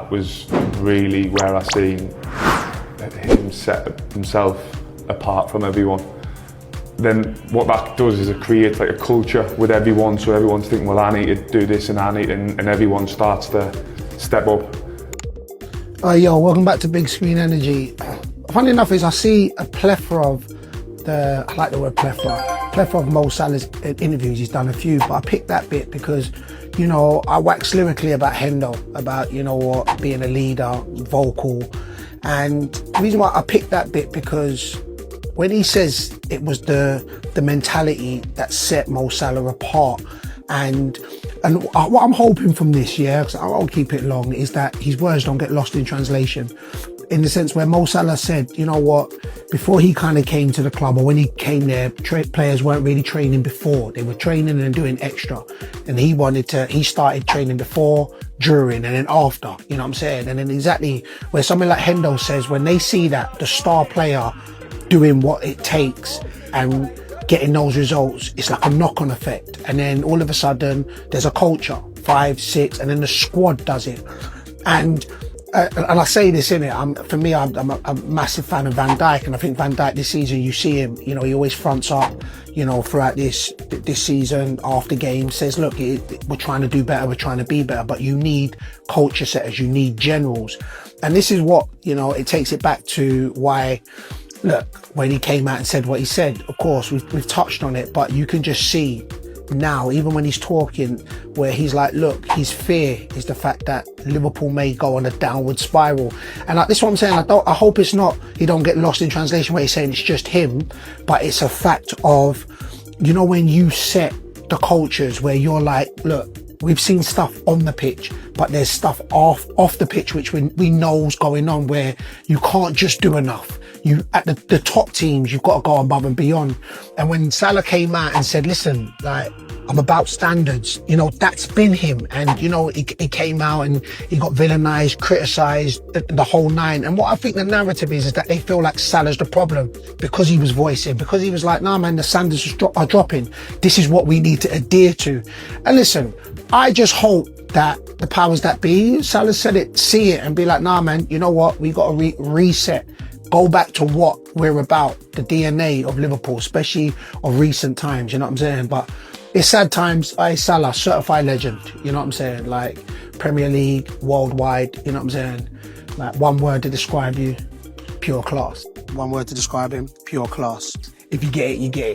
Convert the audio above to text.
that was really where I seen him set himself apart from everyone. Then what that does is it creates like a culture with everyone, so everyone's thinking, well, I need to do this and I need, and everyone starts to step up. Yo, welcome back to Big Screen Energy. Funny enough is I see a plethora of I like the word plethora of Mo Salah's interviews. He's done a few, but I picked that bit because, you know, I wax lyrically about Hendo, about, you know what, being a leader, vocal. And the reason why I picked that bit because when he says it was the mentality that set Mo Salah apart, and what I'm hoping from this, yeah, because I'll keep it long, is that his words don't get lost in translation. In the sense where Mo Salah said, you know what, before he kind of came to the club, or when he came there, players weren't really training before. They were training and doing extra. And he started training before, during, and then after, you know what I'm saying? And then exactly where something like Hendo says, when they see that the star player doing what it takes and getting those results, it's like a knock-on effect. And then all of a sudden there's a culture, 5, 6, and then the squad does it. And I say this in it, I'm a massive fan of Van Dijk, and I think Van Dijk this season, you see him, you know, he always fronts up, you know, throughout this season after games, says, look, we're trying to do better, we're trying to be better, but you need culture setters, you need generals. And this is what, you know, it takes it back to why, look, when he came out and said what he said, of course, we've touched on it, but you can just see now, even when he's talking, where he's like, look, his fear is the fact that Liverpool may go on a downward spiral. And this is what I'm saying, I hope it's not, he don't get lost in translation where he's saying it's just him, but it's a fact of, you know, when you set the cultures where you're like, look, we've seen stuff on the pitch, but there's stuff off the pitch which we know is going on, where you can't just do enough. You at the top teams, you've got to go above and beyond. And when Salah came out and said, listen, like, I'm about standards, you know, that's been him. And, you know, he came out and he got villainized, criticized, the whole nine. And what I think the narrative is that they feel like Salah's the problem because he was voicing, because he was like, nah, man, the standards are dropping. This is what we need to adhere to. And listen, I just hope that the powers that be, Salah said it, see it and be like, nah, man, you know what? We got to reset. Go back to what we're about, the DNA of Liverpool, especially of recent times, you know what I'm saying? But it's sad times. Salah, certified legend, you know what I'm saying? Like Premier League, worldwide, you know what I'm saying? Like one word to describe you, pure class. One word to describe him, pure class. If you get it, you get it.